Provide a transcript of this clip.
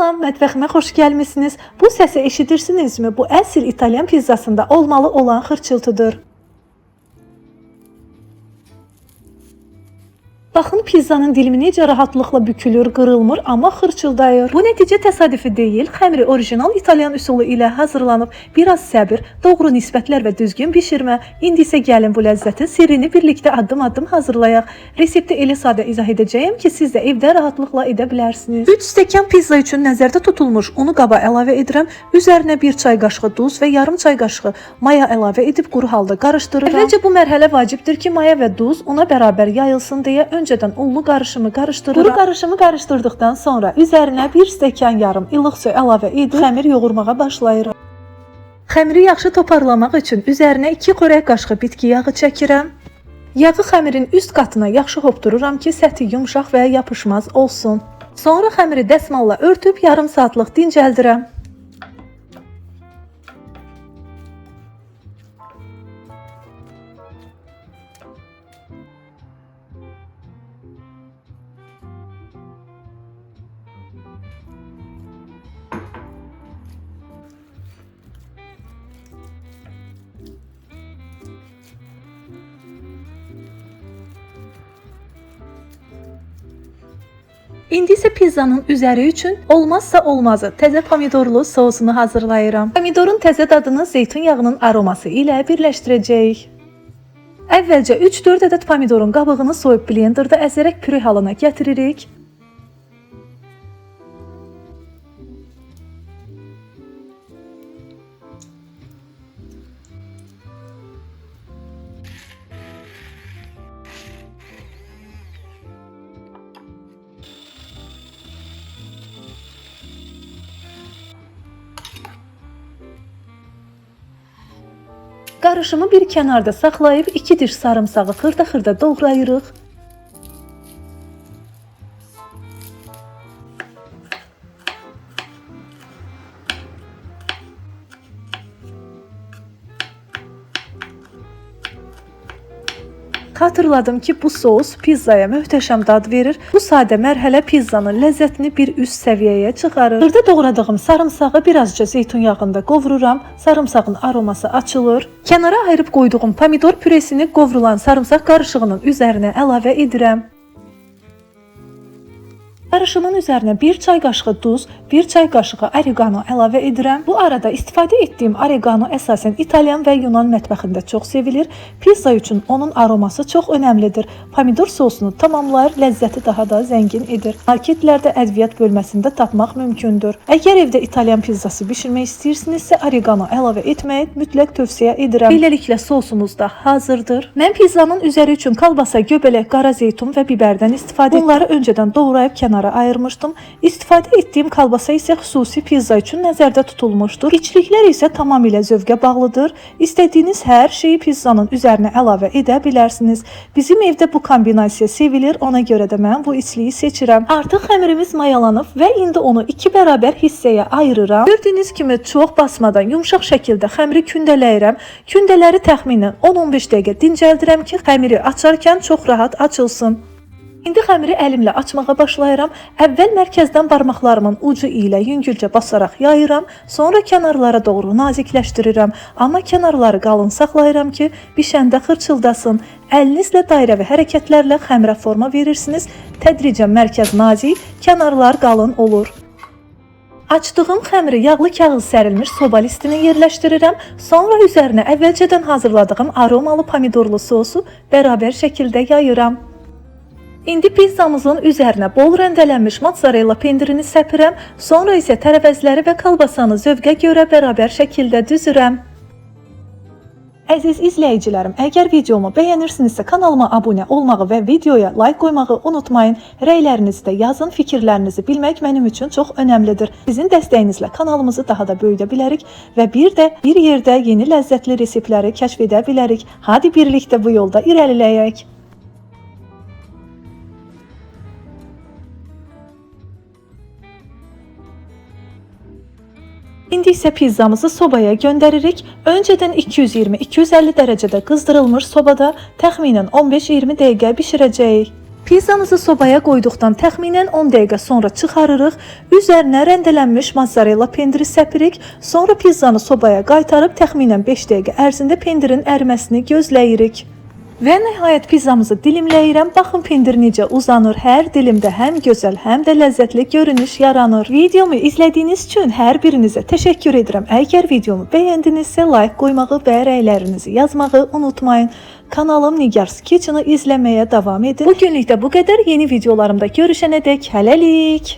Salam, mətbəximə xoş gəlmisiniz. Bu səsi eşidirsinizmi? Bu əsl İtalyan pizzasında olmalı olan xırçıltıdır. Baxın, pizzanın dilimi necə rahatlıqla bükülür, qırılmır, amma xırçıldayır. Bu nəticə təsadüfi deyil, xəmiri orijinal İtalyan üsulu ilə hazırlanıb. Biraz səbir, doğru nisbətlər və düzgün bişirmə. İndi isə gəlin bu ləzzətin sirrini birlikdə addım-addım hazırlayaq. Resepti elə sadə izah edəcəyim ki, siz də evdə rahatlıqla edə bilərsiniz. 3 stəkan pizza üçün nəzərdə tutulmuş unu qaba əlavə edirəm. Üzərinə 1 çay qaşığı duz və yarım çay qaşığı maya əlavə edib quru halda qarışdırıram. Əvvəlcə bu mərhələ vacibdir ki, maya və duz una bərabər yayılsın deyə öncədən unlu qarışımı qarışdırıram. Quru qarışımı qarışdırdıqdan sonra üzərinə 1 stəkan yarım ilıq su əlavə edib xəmir yoğurmağa başlayıram. Xəmiri yaxşı toparlamaq üçün üzərinə 2 xörək qaşığı bitki yağı çəkirəm. Yağı xəmirin üst qatına yaxşı hopdururam ki, səthi yumşaq və yapışmaz olsun. Sonra xəmiri dəsmalla örtüb yarım saatlıq dincəldirəm. İndi isə pizzanın üzəri üçün olmazsa olmazı təzə pomidorlu sosunu hazırlayıram. Pomidorun təzə dadını zeytun yağının aroması ilə birləşdirəcəyik. Əvvəlcə 3-4 ədəd pomidorun qabığını soyub blenderda əzərək püre halına gətiririk. Qarışımı bir kənarda saxlayıb 2 diş sarımsağı xırda-xırda doğrayırıq. Xatırladım ki, bu sos pizzaya möhtəşəm dad verir. Bu sadə mərhələ pizzanın ləzzətini bir üst səviyyəyə çıxarır. Xırda doğradığım sarımsağı birazca zeytun yağında qovururam. Sarımsağın aroması açılır. Kənara ayırıb qoyduğum pomidor püresini qovrulan sarımsaq qarışığının üzərinə əlavə edirəm. Qarışımın üzərinə 1 çay qaşığı duz, 1 çay qaşığı oregano əlavə edirəm. Bu arada istifadə etdiyim oregano əsasən İtalyan və Yunan mətbəxində çox sevilir. Pizza üçün onun aroması çox önəmlidir. Pomidor sosunu tamamlayır, ləzzəti daha da zəngin edir. Marketlərdə ədviyyat bölməsində tapmaq mümkündür. Əgər evdə İtalyan pizzası bişirmək istəyirsinizsə, oregano əlavə etməyi mütləq tövsiyə edirəm. Beləliklə sosumuz da hazırdır. Mən pizzanın üzəri üçün kalbasa, göbələk, qara zeytun və biberdən istifadə etdim. Bunları öncədən doğrayıb kənara ayırmışdım. İstifadə etdiyim kalbasa isə xüsusi pizza üçün nəzərdə tutulmuşdur. İçliklər isə tamamilə zövqə bağlıdır. İstədiyiniz hər şeyi pizzanın üzərinə əlavə edə bilərsiniz. Bizim evdə bu kombinasiya sevilir, ona görə də mən bu içliyi seçirəm. Artıq xəmirimiz mayalanıb və indi onu 2 bərabər hissəyə ayırıram. Gördüyünüz kimi çox basmadan yumşaq şəkildə xəmiri kündələyirəm. Kündələri təxminən 10-15 dəqiqə dincəldirəm ki, xəmiri açarkən çox rahat açılsın. İndi xəmiri əlimlə açmağa başlayıram. Əvvəl mərkəzdən barmaqlarımın ucu ilə yüngülcə basaraq yayıram, sonra kənarlara doğru nazikləşdirirəm. Amma kənarları qalın saxlayıram ki, bişəndə xırçıldasın. Əlinizlə dairəvi hərəkətlərlə xəmirə forma verirsiniz. Tədricən mərkəz nazik, kənarlar qalın olur. Açdığım xəmiri yağlı kağız sərilmiş soba listinə yerləşdirirəm. Sonra üzərinə əvvəlcədən hazırladığım aromalı pomidorlu sosu bərabər şəkildə yayıram. İndi pizzamızın üzərinə bol rəndələnmiş mozzarella pendirini səpirəm, sonra isə tərəvəzləri və kalbasanı zövqə görə bərabər şəkildə düzürəm. Əziz izləyicilərim, əgər videomu bəyənirsinizsə kanalıma abunə olmağı və videoya like qoymağı unutmayın. Rəylərinizi də yazın, fikirlərinizi bilmək mənim üçün çox önəmlidir. Sizin dəstəyinizlə kanalımızı daha da böyüdə bilərik və bir yerdə yeni ləzzətli reseptləri kəşf edə bilərik. Hadi birlikdə bu yolda irəliləyək. İndi isə pizzamızı sobaya göndəririk. Öncədən 220-250 dərəcədə qızdırılmış sobada təxminən 15-20 dəqiqə bişirəcəyik. Pizzamızı sobaya qoyduqdan təxminən 10 dəqiqə sonra çıxarırıq. Üzərinə rəndələnmiş mozzarella pendiri səpirik. Sonra pizzanı sobaya qaytarıb təxminən 5 dəqiqə ərzində pendirin əriməsini gözləyirik. Və nəhayət pizzamızı dilimləyirəm. Baxın pendir necə uzanır. Hər dilimdə həm gözəl, həm də ləzzətli görünüş yaranır. Videomu izlədiyiniz üçün hər birinizə təşəkkür edirəm. Əgər videomu bəyəndinizsə like qoymağı və rəylərinizi yazmağı unutmayın. Kanalım Nigar's Kitchen'ı izləməyə davam edin. Bu günlük də bu qədər. Yeni videolarımda görüşənədək hələlik.